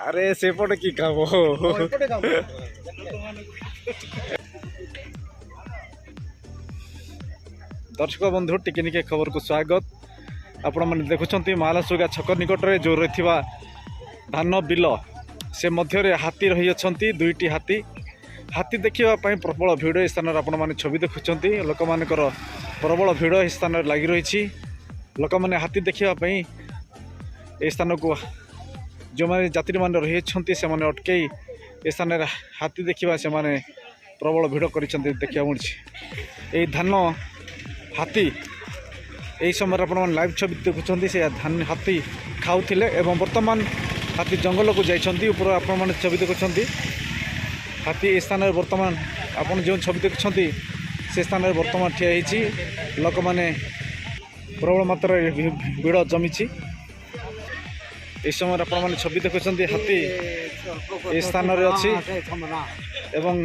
আরে সেপটে কি খাবো दर्शक बंधु टिके खबर को स्वागत। आपण मैंने देखुं महालासुगा छक निकट में जो रही धान बिल से मध्य हाथी रही अच्छा दुईटी हाथी हाथी देखापी प्रबल भिड़ स्थान मैंने छवि देखुं लोक मान प्रबल भिड़ स्थान लगी रही लोक मैंने हाथी देखापी ए स्थान को जो मैंने यात्री मान रही से अटकई ए स्थान हाथी देखा से प्रबल भिड़ कर देखा मिली धान हाथी यही समय आप लाइव छवि देखुं से धान हाथी खाऊले एवं वर्तमान हाथी जंगल को जाइए ऊपर आपण छवि देखुं हाथी ए स्थान वर्तमान आपड़ जो छवि देखुं से स्थान वर्तमान ठिया लोक मैंने प्रबल मात्रा भिड़ जमी समय आपण छवि देखुं हाथी ए स्थान अच्छी एवं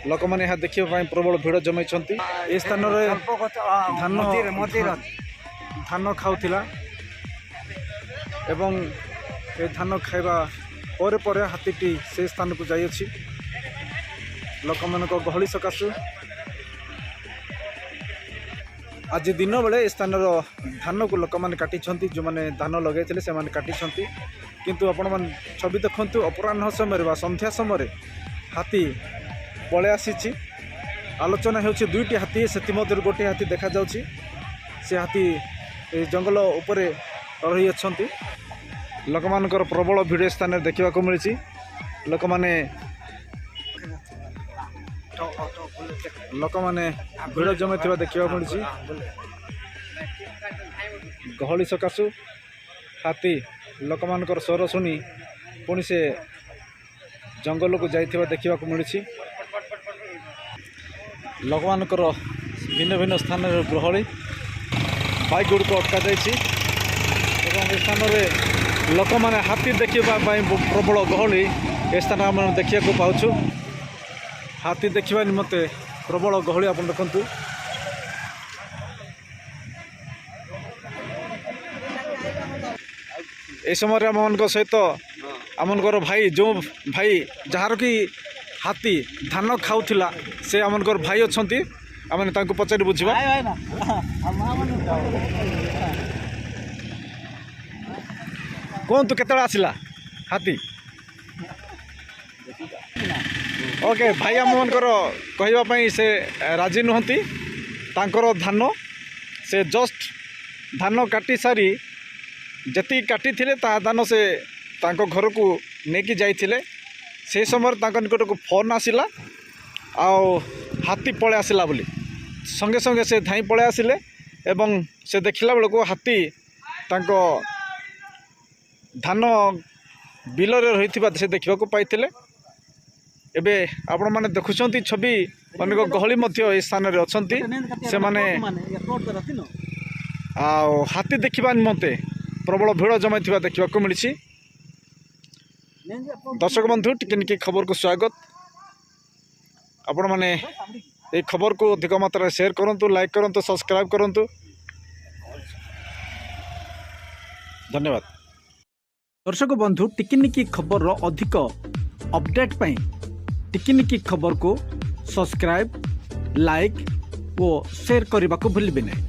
लोक मैंने यहाँ देखा प्रबल भिड़ जमाई ए स्थान धान खाऊला एवं ए धान खाइबा पर हाथीटी से स्थान को जाइए लोक मान गहली सकाशु आज दिन बेले स्थान धान को लोक मैंने काटी जो मैंने धान लगे से काटी किंतु आपण मन छवि देखु अपराह समय संध्या समय हाथी पले आसी आलोचना हो दुईटी हाथी से गोटे हाथी देखा जाउछि से हाथी जंगल उपर रही अच्छा लोक मान प्रबल भिड़ स्थान देखा मिली लोक मैंने भिड़ जमी देखा मिली गहली सकाशु हाथी लोक मान स्वर शुणी पुणी से जंगल को जाइथिबा देखा मिली लोक मान भिन्न भिन्न स्थान गहली बाइक गुड़ को अटका जाइए स्थान में लोक मैंने हाथी देखापी प्रबल गहली ए स्थान आम देखा पाचु हाथी देखा निमंते प्रबल गहली आप देखु ए समय आम मान सहित आमनकर भाई जो भाई जार कि हाथी धान खाऊला से आमनकर भाई अच्छा आम पचारि बुझा कहतु केत आसला हाथी ओके भाई आम मनकर कहवाई से राजी नुहति तांकर धान से जस्ट धान काटी सारी जति काटी थिले ता धान से तांको घर को लेकिन जाइए से समय निकट को फोन आसला हाथी पले आसला बोली संगे संगे से धाई पले आसिले एवं से देखला बेलू हाथी तांको धान बिल रही से देखा पाई एबे आपण माने देखुछंती छवि अनेक गहली मध्य ए स्थान रे अछंती से माने हाथी देखा निमंते प्रबल भिड़ जमाई देखा मिली दर्शक बंधु टिके खबर को स्वागत आपण माने ये खबर को अधिक मात्रा शेयर करंतु लाइक करंतु सब्सक्राइब करंतु धन्यवाद। दर्शक बंधु टिकिनिकी खबर अधिक अपडेट पाई टिकिनिकी खबर को सब्सक्राइब लाइक और शेयर करने को भूलिबे नहीं।